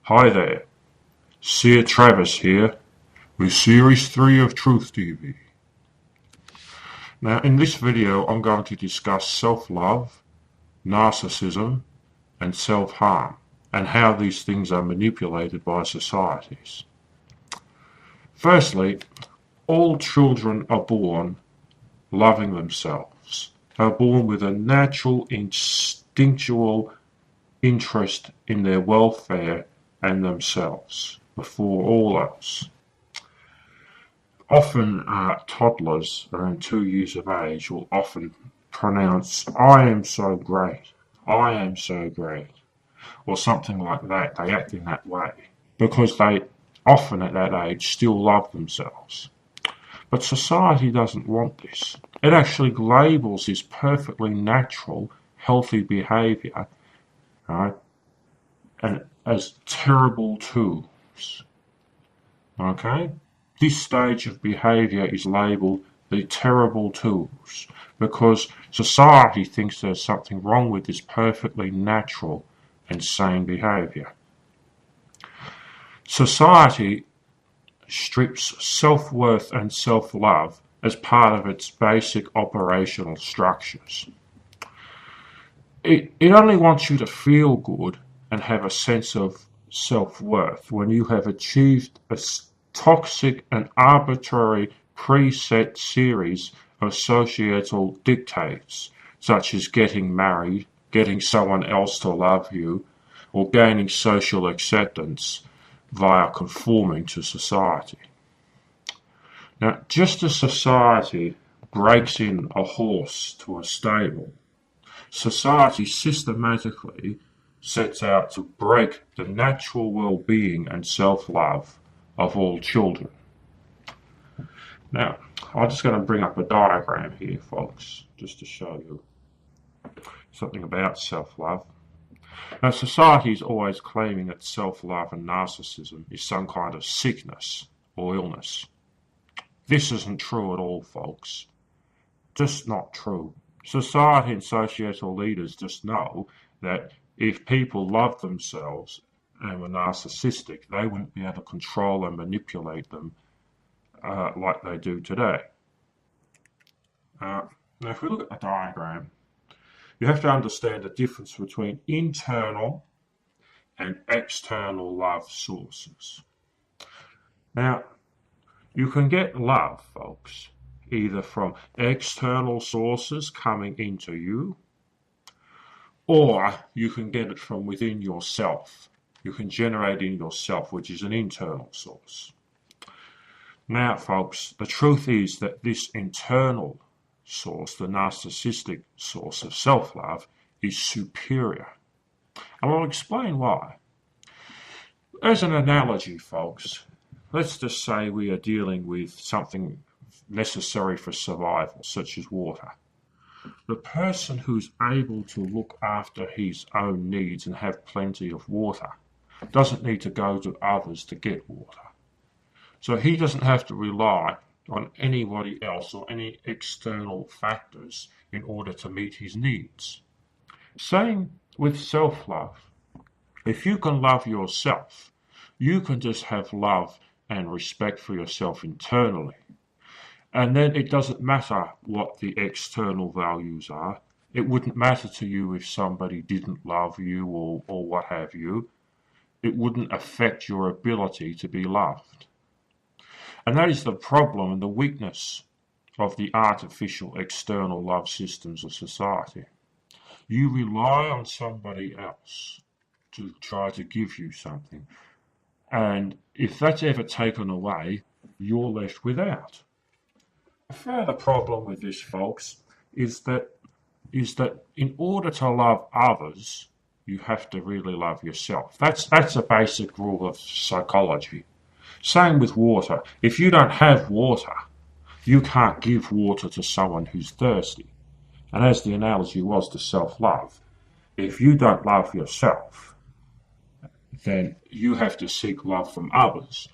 Hi there, Sir Travis here with Series 3 of Truth TV. Now in this video I'm going to discuss self-love, narcissism and self-harm and how these things are manipulated by societies. Firstly, all children are born loving themselves, are born with a natural instinctual interest in their welfare and themselves before all else. Often toddlers around 2 years of age will often pronounce, "I am so great, I am so great," or something like that. They act in that way because they often at that age still love themselves. But society doesn't want this. It actually labels this perfectly natural, healthy behaviour, right, and as terrible tools. Okay? This stage of behaviour is labelled the terrible tools because society thinks there's something wrong with this perfectly natural and sane behaviour. Society strips self-worth and self-love as part of its basic operational structures. It only wants you to feel good and have a sense of self-worth when you have achieved a toxic and arbitrary preset series of societal dictates, such as getting married, getting someone else to love you, or gaining social acceptance via conforming to society. Now, just as society breaks in a horse to a stable, society systematically sets out to break the natural well-being and self-love of all children. Now, I'm just going to bring up a diagram here, folks, just to show you something about self-love. Now, society is always claiming that self-love and narcissism is some kind of sickness or illness. This isn't true at all, folks. Just not true. Society and societal leaders just know that if people loved themselves and were narcissistic, they wouldn't be able to control and manipulate them like they do today. Now, if we look at the diagram, you have to understand the difference between internal and external love sources. Now, you can get love, folks, either from external sources coming into you, or you can get it from within yourself. You can generate in yourself, which is an internal source. Now, folks, the truth is that this internal source, the narcissistic source of self-love, is superior. And I'll explain why. As an analogy, folks, let's just say we are dealing with something necessary for survival, such as water. The person who's able to look after his own needs and have plenty of water doesn't need to go to others to get water. So he doesn't have to rely on anybody else or any external factors in order to meet his needs. Same with self-love. If you can love yourself, you can just have love and respect for yourself internally. And then it doesn't matter what the external values are. It wouldn't matter to you if somebody didn't love you or what have you. It wouldn't affect your ability to be loved. And that is the problem and the weakness of the artificial external love systems of society. You rely on somebody else to try to give you something. And if that's ever taken away, you're left without. A further problem with this, folks, is that in order to love others, you have to really love yourself. That's a basic rule of psychology. Same with water. If you don't have water, you can't give water to someone who's thirsty. And as the analogy was to self-love, if you don't love yourself, then you have to seek love from others.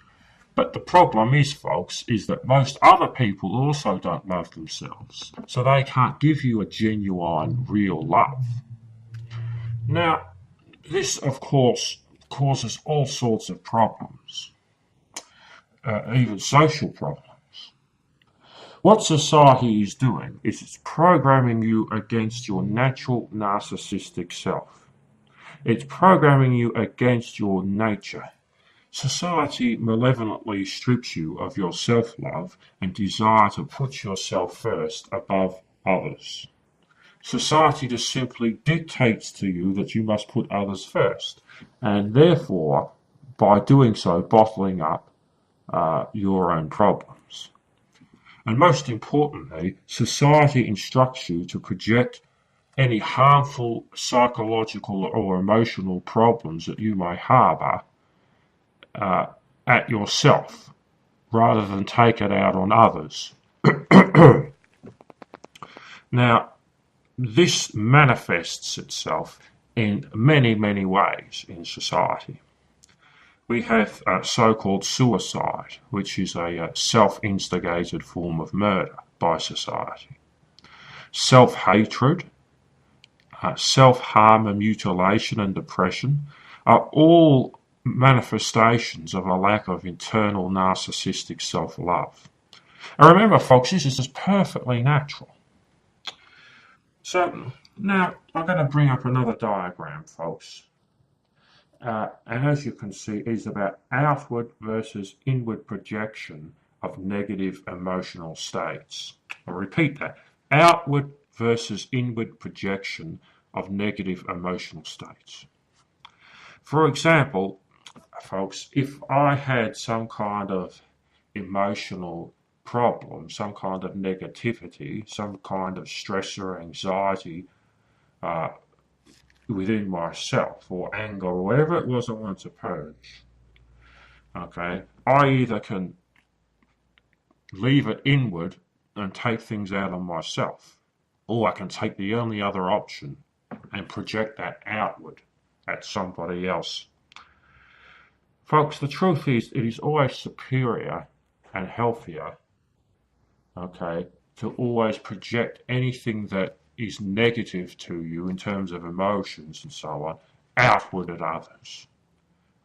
But the problem is, folks, is that most other people also don't love themselves. So they can't give you a genuine, real love. Now, this, of course, causes all sorts of problems, even social problems. What society is doing is it's programming you against your natural narcissistic self. It's programming you against your nature. Society malevolently strips you of your self-love and desire to put yourself first above others. Society just simply dictates to you that you must put others first, and therefore, by doing so, bottling up your own problems. And most importantly, society instructs you to project any harmful psychological or emotional problems that you may harbour at yourself, rather than take it out on others. Now, this manifests itself in many, many ways in society. We have so-called suicide, which is a self-instigated form of murder by society. Self-hatred, self-harm and mutilation and depression are all manifestations of a lack of internal narcissistic self-love. And remember, folks, this is just perfectly natural. So now I'm going to bring up another diagram, folks. And as you can see, it's about outward versus inward projection of negative emotional states. I'll repeat that. Outward versus inward projection of negative emotional states. For example, folks, if I had some kind of emotional problem, some kind of negativity, some kind of stress or anxiety within myself, or anger, or whatever it was I wanted to purge, okay, I either can leave it inward and take things out on myself, or I can take the only other option and project that outward at somebody else. Folks, the truth is, it is always superior and healthier, okay, to always project anything that is negative to you in terms of emotions and so on, outward at others.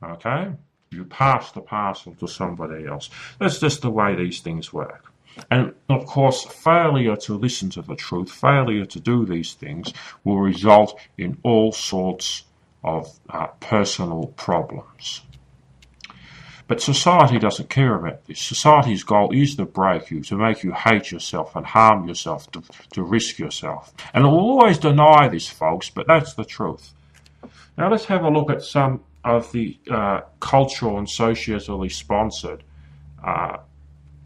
Okay? You pass the parcel to somebody else. That's just the way these things work. And of course, failure to listen to the truth, failure to do these things will result in all sorts of personal problems. But society doesn't care about this. Society's goal is to break you, to make you hate yourself and harm yourself, to risk yourself. And it will always deny this, folks, but that's the truth. Now let's have a look at some of the cultural and societally sponsored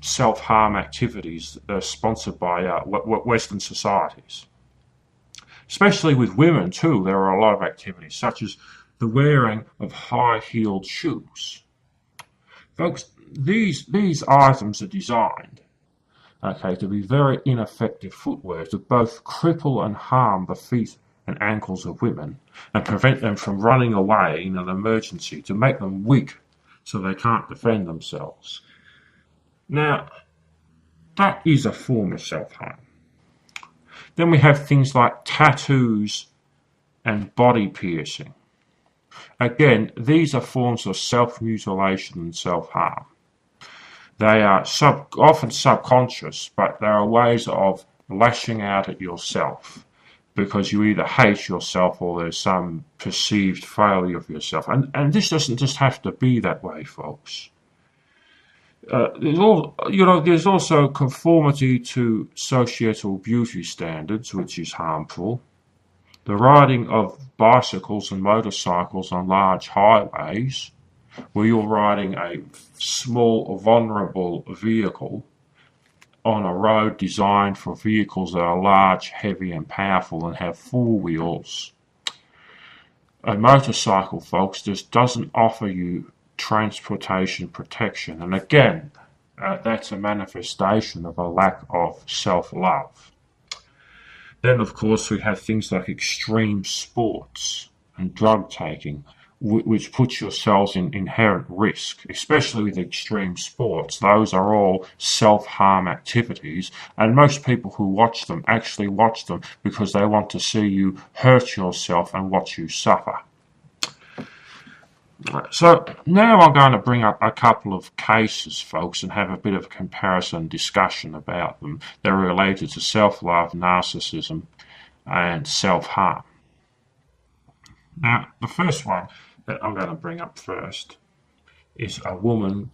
self-harm activities that are sponsored by Western societies. Especially with women too, there are a lot of activities, such as the wearing of high-heeled shoes. Folks, these items are designed, okay, to be very ineffective footwear to both cripple and harm the feet and ankles of women and prevent them from running away in an emergency, to make them weak so they can't defend themselves. Now, that is a form of self-harm. Then we have things like tattoos and body piercing. Again, these are forms of self-mutilation and self-harm. They are often subconscious, but they are ways of lashing out at yourself because you either hate yourself or there's some perceived failure of yourself. And this doesn't just have to be that way, folks. There's also conformity to societal beauty standards, which is harmful. The riding of bicycles and motorcycles on large highways, where you're riding a small, vulnerable vehicle on a road designed for vehicles that are large, heavy and powerful and have four wheels. A motorcycle, folks, just doesn't offer you transportation protection. And again, that's a manifestation of a lack of self-love. Then, of course, we have things like extreme sports and drug taking, which puts yourselves in inherent risk, especially with extreme sports. Those are all self-harm activities, and most people who watch them actually watch them because they want to see you hurt yourself and watch you suffer. So now I'm going to bring up a couple of cases, folks, and have a bit of a comparison discussion about them. They're related to self-love, narcissism, and self-harm. Now, the first one that I'm going to bring up first is a woman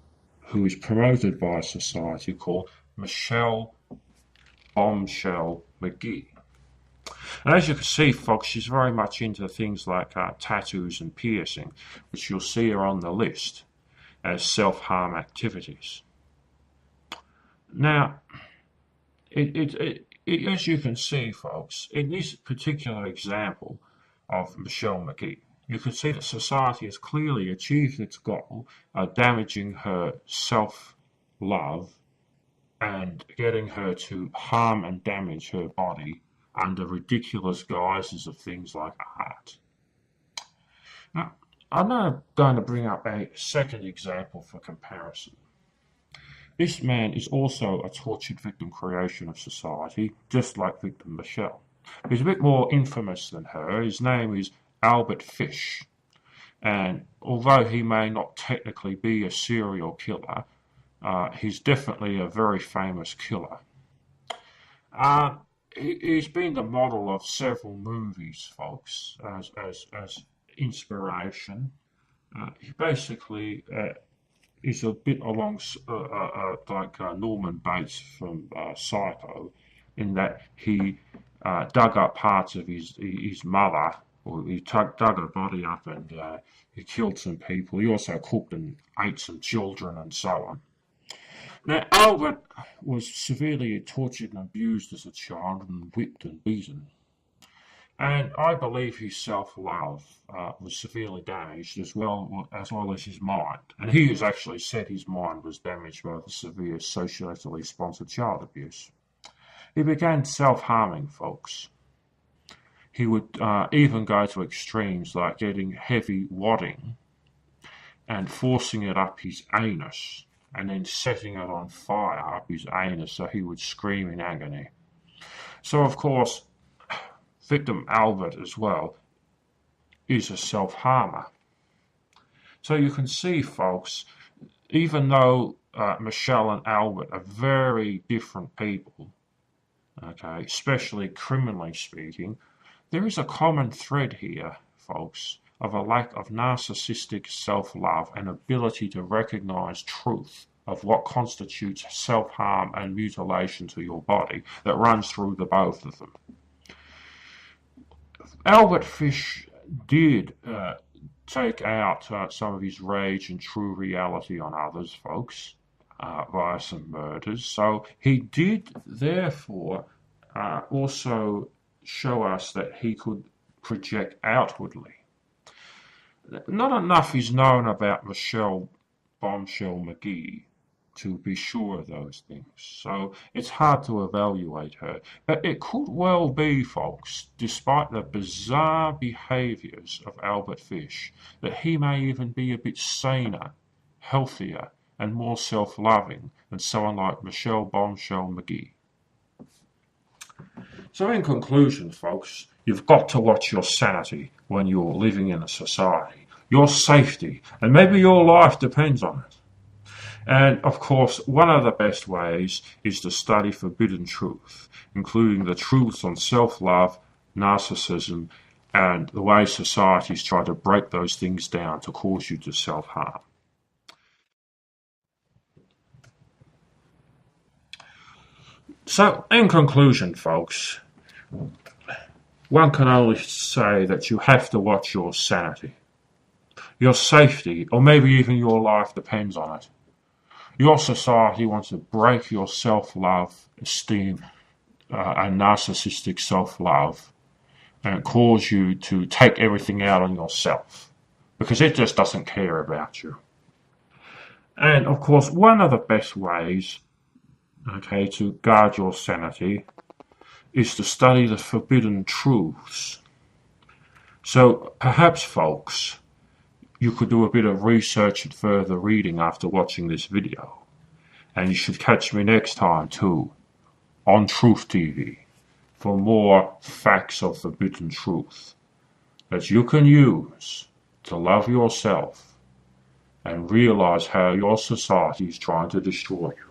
who is promoted by society called Michelle Bombshell McGee. And as you can see, folks, she's very much into things like tattoos and piercing, which you'll see are on the list as self-harm activities. Now, as you can see, folks, in this particular example of Michelle McGee, you can see that society has clearly achieved its goal of damaging her self-love and getting her to harm and damage her body under ridiculous guises of things like art. Now, I'm now going to bring up a second example for comparison. This man is also a tortured victim creation of society, just like victim Michelle. He's a bit more infamous than her. His name is Albert Fish. And although he may not technically be a serial killer, he's definitely a very famous killer. He's been the model of several movies, folks, as inspiration. He basically is a bit along like Norman Bates from Psycho, in that he dug up parts of his mother, or he dug her body up and he killed some people. He also cooked and ate some children and so on. Now, Albert was severely tortured and abused as a child and whipped and beaten. And I believe his self-love was severely damaged as well as his mind. And he has actually said his mind was damaged by the severe societally sponsored child abuse. He began self-harming, folks. He would even go to extremes like getting heavy wadding and forcing it up his anus and then setting it on fire up his anus so he would scream in agony. So, of course, victim Albert as well is a self-harmer. So you can see, folks, even though Michelle and Albert are very different people, okay, especially criminally speaking, there is a common thread here, folks, of a lack of narcissistic self-love and ability to recognize truth of what constitutes self-harm and mutilation to your body that runs through the both of them. Albert Fish did take out some of his rage and true reality on others, folks, via some murders. So he did, therefore, also show us that he could project outwardly. Not enough is known about Michelle Bombshell McGee to be sure of those things. So it's hard to evaluate her. But it could well be, folks, despite the bizarre behaviours of Albert Fish, that he may even be a bit saner, healthier, and more self-loving than someone like Michelle Bombshell McGee. So in conclusion, folks, you've got to watch your sanity when you're living in a society. Your safety, and maybe your life depends on it. And, of course, one of the best ways is to study forbidden truth, including the truths on self-love, narcissism, and the way societies try to break those things down to cause you to self-harm. So, in conclusion, folks, one can only say that you have to watch your sanity. Your safety, or maybe even your life, depends on it. Your society wants to break your self-love, esteem, and narcissistic self-love and cause you to take everything out on yourself because it just doesn't care about you. And, of course, one of the best ways, okay, to guard your sanity is to study the forbidden truths. So, perhaps, folks, you could do a bit of research and further reading after watching this video. And you should catch me next time too, on Truth TV, for more facts of forbidden truth that you can use to love yourself and realize how your society is trying to destroy you.